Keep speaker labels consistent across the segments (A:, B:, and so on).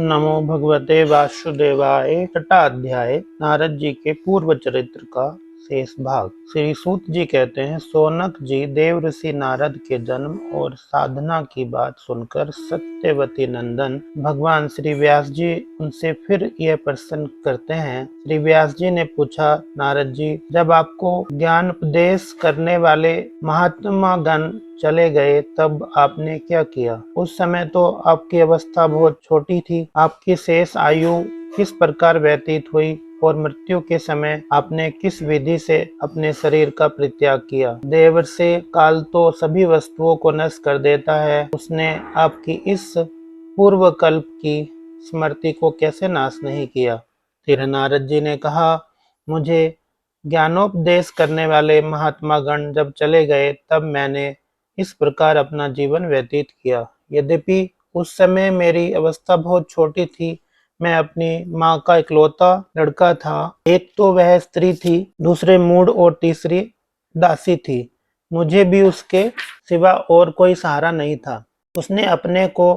A: नमो भगवते वासुदेवाय। छठा अध्याय नारद जी के पूर्व चरित्र का शेष भाग। श्री सूत जी कहते हैं, सोनक जी देव ऋषि नारद के जन्म और साधना की बात सुनकर सत्यवती नंदन भगवान श्री व्यास जी उनसे फिर यह प्रश्न करते हैं। श्री व्यास जी ने पूछा, नारद जी, जब आपको ज्ञान उपदेश करने वाले महात्मा गण चले गए तब आपने क्या किया? उस समय तो आपकी अवस्था बहुत छोटी थी। आपकी शेष आयु किस प्रकार व्यतीत हुई और मृत्यु के समय आपने किस विधि से अपने शरीर का परित्याग किया? देवर्षि काल तो सभी वस्तुओं को नष्ट कर देता है, उसने आपकी इस पूर्व कल्प की स्मृति को कैसे नाश नहीं किया? फिर नारद जी ने कहा, मुझे ज्ञानोपदेश करने वाले महात्मा गण जब चले गए तब मैंने इस प्रकार अपना जीवन व्यतीत किया। यद्यपि उस समय मेरी अवस्था बहुत छोटी थी, मैं अपनी माँ का इकलौता लड़का था। एक तो वह स्त्री थी, दूसरे मूढ़ और तीसरी दासी थी। मुझे भी उसके सिवा और कोई सहारा नहीं था। उसने अपने को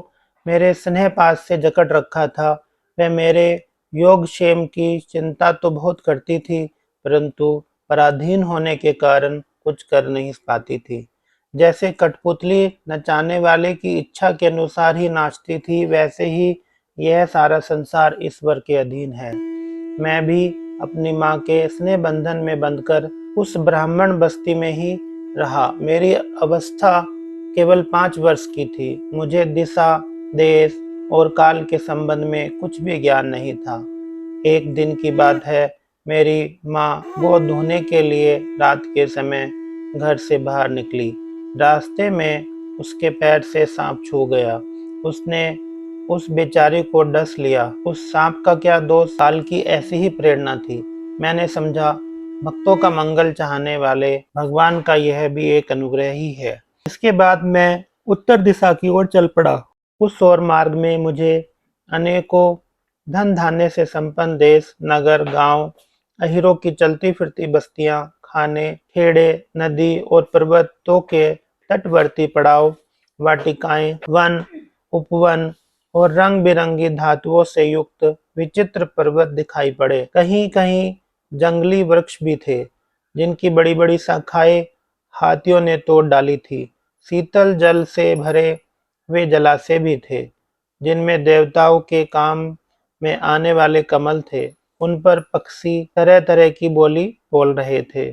A: मेरे स्नेह पास से जकड़ रखा था। वह मेरे योगक्षेम की चिंता तो बहुत करती थी, परंतु पराधीन होने के कारण कुछ कर नहीं पाती थी। जैसे कठपुतली नचाने वाले की इच्छा के अनुसार ही नाचती थी, वैसे ही यह सारा संसार ईश्वर के अधीन है। मैं भी अपनी माँ के स्नेह बंधन में बंधकर उस ब्राह्मण बस्ती में ही रहा। मेरी अवस्था केवल 5 वर्ष की थी। मुझे दिशा, देश और काल के संबंध में कुछ भी ज्ञान नहीं था। एक दिन की बात है, मेरी माँ गोद धोने के लिए रात के समय घर से बाहर निकली। रास्ते में उसके पैर से सांप छू गया। उसने उस बेचारी को डस लिया। उस सांप का क्या दोष, काल की ऐसी ही प्रेरणा थी। मैंने समझा, भक्तों का मंगल चाहने वाले भगवान का यह भी एक अनुग्रह ही है। इसके बाद मैं उत्तर दिशा की ओर चल पड़ा। उस ओर मार्ग में मुझे अनेकों धन धान्य से संपन्न देश, नगर, गांव, अहीरों की चलती फिरती बस्तियां, खाने, खेड़े, नदी और पर्वतों के तटवर्ती पड़ाव, वाटिकाएं, वन, उपवन और रंग बिरंगी धातुओं से युक्त विचित्र पर्वत दिखाई पड़े। कहीं कहीं जंगली वृक्ष भी थे, जिनकी बड़ी बड़ी शाखाएं हाथियों ने तोड़ डाली थी। शीतल जल से भरे वे जलाशय भी थे, जिनमें देवताओं के काम में आने वाले कमल थे। उन पर पक्षी तरह तरह की बोली बोल रहे थे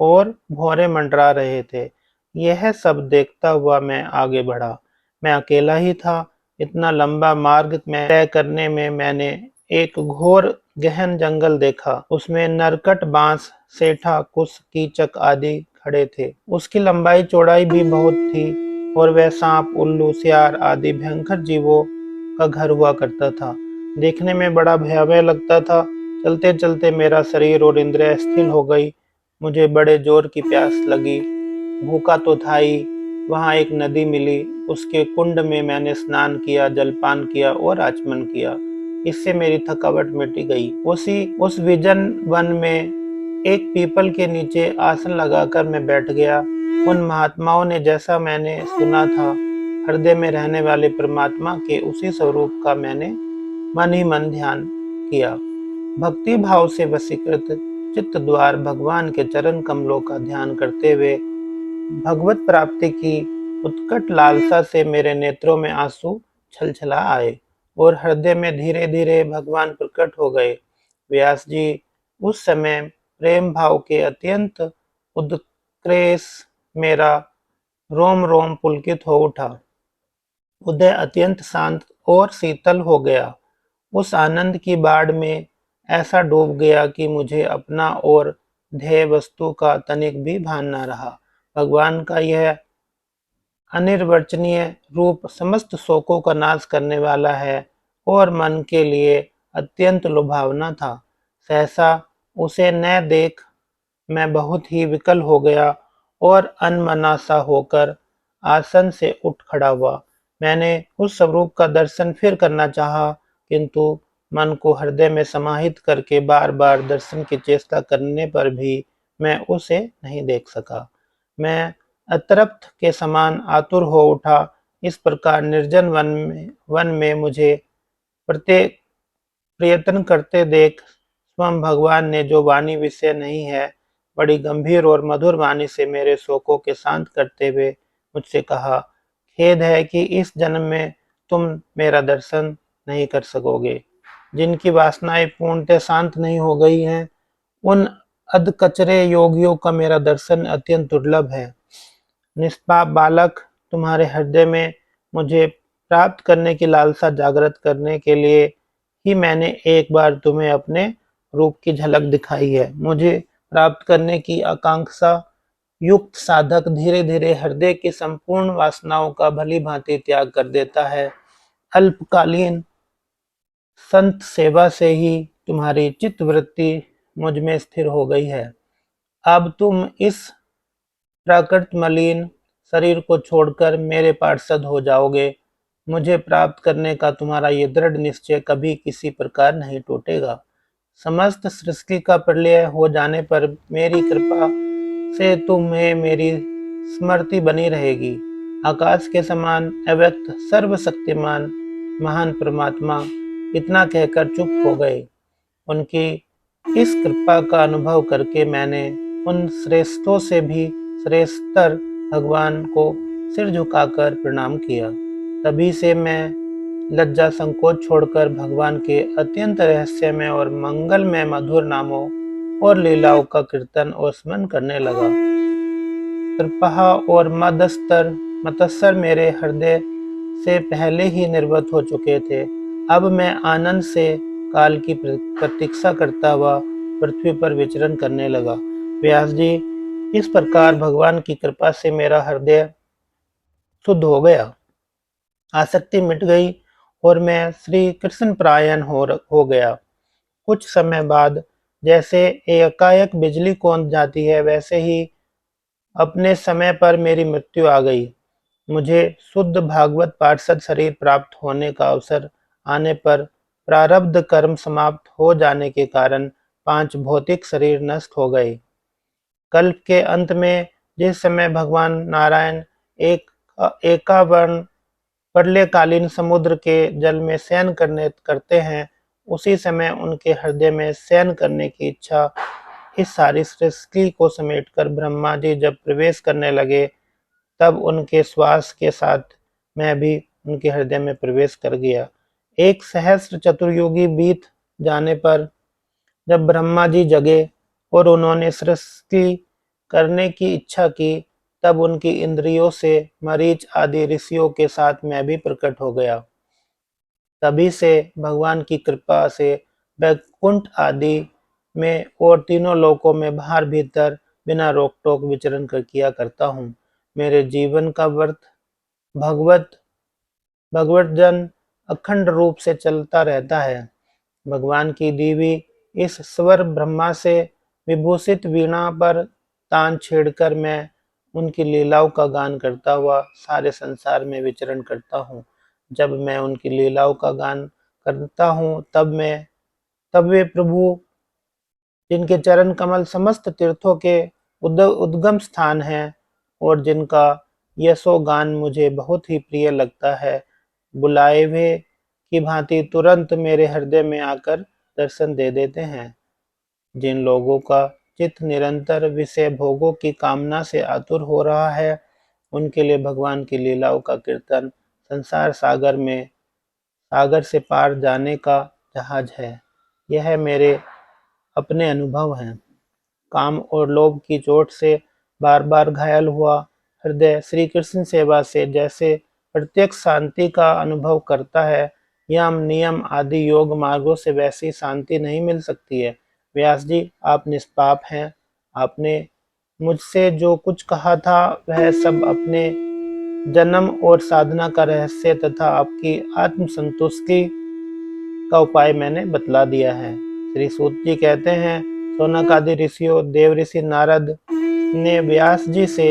A: और भौरे मंडरा रहे थे। यह सब देखता हुआ मैं आगे बढ़ा। मैं अकेला ही था। इतना लंबा मार्ग में तय करने में मैंने एक घोर गहन जंगल देखा। उसमें नरकट, बांस, सेठा, कुश, कीचक आदि खड़े थे। उसकी लंबाई चौड़ाई भी बहुत थी और वह सांप, उल्लू, सियार आदि भयंकर जीवों का घर हुआ करता था। देखने में बड़ा भयावह लगता था। चलते चलते मेरा शरीर और इंद्रियां स्थिर हो गई। मुझे बड़े जोर की प्यास लगी। भूखा तो था ही। वहां एक नदी मिली। उसके कुंड में मैंने स्नान किया, जलपान किया और आचमन किया। इससे मेरी थकावट मिट गई। उस विजन वन में एक पीपल के नीचे आसन लगाकर मैं बैठ गया। उन महात्माओं ने जैसा मैंने सुना था, हृदय में रहने वाले परमात्मा के उसी स्वरूप का मैंने मन ही मन ध्यान किया। भक्ति भाव से वशीकृत चित्त द्वार भगवान के चरण कमलों का ध्यान करते हुए भगवत प्राप्ति की उत्कट लालसा से मेरे नेत्रों में आंसू छलछला आए और हृदय में धीरे धीरे भगवान प्रकट हो गए। व्यास जी उस समय प्रेम भाव के अत्यंत उद्क्रेश मेरा रोम रोम पुलकित हो उठा। उदय अत्यंत शांत और शीतल हो गया। उस आनंद की बाढ़ में ऐसा डूब गया कि मुझे अपना और ध्येय वस्तु का तनिक भी भान न रहा। भगवान का यह अनिर्वचनीय रूप समस्त शोकों का नाश करने वाला है और मन के लिए अत्यंत लुभावना था। सहसा उसे न देख मैं बहुत ही विकल हो गया और अनमना सा होकर आसन से उठ खड़ा हुआ। मैंने उस स्वरूप का दर्शन फिर करना चाहा, किंतु मन को हृदय में समाहित करके बार बार दर्शन की चेष्टा करने पर भी मैं उसे नहीं देख सका। मैं अतृप्त के समान आतुर हो उठा। इस प्रकार निर्जन वन में मुझे प्रत्येक प्रयत्न करते देख स्वयं भगवान ने, जो वाणी विषय नहीं है, बड़ी गंभीर और मधुर वाणी से मेरे शोकों के शांत करते हुए मुझसे कहा, खेद है कि इस जन्म में तुम मेरा दर्शन नहीं कर सकोगे। जिनकी वासनाएं पूर्णतः शांत नहीं हो गई हैं, उन अधकचरे योगियों का मेरा दर्शन अत्यंत दुर्लभ है। निष्पाप बालक, तुम्हारे हृदय में मुझे प्राप्त करने की लालसा जागृत करने के लिए ही मैंने एक बार तुम्हें अपने रूप की झलक दिखाई है। मुझे प्राप्त करने की आकांक्षा युक्त साधक धीरे धीरे हृदय की संपूर्ण वासनाओं का भली भांति त्याग कर देता है। अल्पकालीन संत सेवा से ही तुम्हारी चित्तवृत्ति मुझ में स्थिर हो गई है। अब तुम इस प्राकृत मलिन शरीर को छोड़कर मेरे पार्षद हो जाओगे। मुझे प्राप्त करने का तुम्हारा ये दृढ़ निश्चय कभी किसी प्रकार नहीं टूटेगा। समस्त सृष्टि का प्रलय हो जाने पर मेरी कृपा से तुम्हें मेरी स्मृति बनी रहेगी। आकाश के समान अव्यक्त सर्वशक्तिमान महान परमात्मा इतना कहकर चुप हो गए। उनकी इस कृपा का अनुभव करके मैंने उन श्रेष्ठों से भी श्रेष्ठतर भगवान को सिर झुकाकर प्रणाम किया। तभी से मैं लज्जा संकोच छोड़कर भगवान के अत्यंत रहस्यमय और मंगलमय मधुर नामों और लीलाओं का कीर्तन और स्मरण करने लगा। कृपा और मत्सर मेरे हृदय से पहले ही निर्वत हो चुके थे। अब मैं आनंद से काल की प्रतीक्षा करता हुआ पृथ्वी पर विचरण करने लगा। व्यास जी, इस प्रकार भगवान की कृपा से मेरा हृदय शुद्ध हो गया, आसक्ति मिट गई और मैं श्री कृष्ण परायण हो गया। कुछ समय बाद जैसे एकाएक बिजली कौंध जाती है, वैसे ही अपने समय पर मेरी मृत्यु आ गई। मुझे शुद्ध भागवत पार्षद शरीर प्राप्त होने का अवसर आने पर प्रारब्ध कर्म समाप्त हो जाने के कारण 5 भौतिक शरीर नष्ट हो गए। कल्प के अंत में जिस समय भगवान नारायण एक एकावर्ण प्रलयकालीन समुद्र के जल में शयन करते हैं, उसी समय उनके हृदय में शयन करने की इच्छा इस सारी सृष्टि को समेटकर ब्रह्मा जी जब प्रवेश करने लगे, तब उनके श्वास के साथ मैं भी उनके हृदय में प्रवेश कर गया। 1 सहस्र चतुर्युगी बीत जाने पर जब ब्रह्मा जी जगे और उन्होंने सृष्टि करने की इच्छा की, तब उनकी इंद्रियों से मरीच आदि ऋषियों के साथ मैं भी प्रकट हो गया। तभी से भगवान की कृपा से वैकुंठ आदि में और तीनों लोकों में बाहर भीतर बिना रोक टोक विचरण किया करता हूँ। मेरे जीवन का व्रत भगवत जन अखंड रूप से चलता रहता है। भगवान की दीवी इस स्वर ब्रह्मा से विभूषित वीणा पर तान छेड़कर मैं उनकी लीलाओं का गान करता हुआ सारे संसार में विचरण करता हूँ। जब मैं उनकी लीलाओं का गान करता हूँ, तब वे प्रभु, जिनके चरण कमल समस्त तीर्थों के उद्गम स्थान हैं और जिनका यशो गान मुझे बहुत ही प्रिय लगता है, बुलाए हुए की भांति तुरंत मेरे हृदय में आकर दर्शन दे देते हैं। जिन लोगों का चित्त निरंतर विषय भोगों की कामना से आतुर हो रहा है, उनके लिए भगवान की लीलाओं का कीर्तन संसार सागर से पार जाने का जहाज है। यह मेरे अपने अनुभव हैं। काम और लोभ की चोट से बार बार घायल हुआ हृदय श्री कृष्ण सेवा से जैसे प्रत्यक्ष शांति का अनुभव करता है, यम नियम आदि योग मार्गों से वैसी शांति नहीं मिल सकती है। व्यास जी, आप निष्पाप हैं। आपने मुझसे जो कुछ कहा था वह सब अपने जन्म और साधना का रहस्य तथा आपकी आत्म संतुष्टि का उपाय मैंने बतला दिया है। श्री सूत जी कहते हैं, शौनक आदि ऋषियों देव ऋषि नारद ने व्यास जी से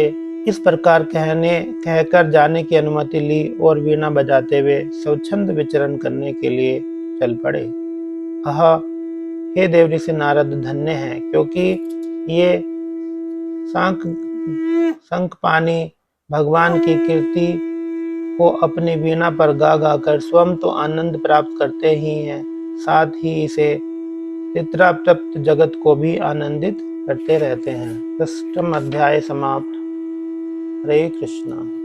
A: इस प्रकार कहकर जाने की अनुमति ली और वीणा बजाते हुए स्वच्छंद विचरण करने के लिए चल पड़े। आहा, हे देव ऋषि नारद धन्य हैं, क्योंकि ये शंख पानी भगवान की कीर्ति वो अपनी वीणा पर गा गा कर स्वयं तो आनंद प्राप्त करते ही हैं, साथ ही इसे चित्राप्त जगत को भी आनंदित करते रहते हैं। 10वां अध्याय समाप्त। हरे कृष्णा।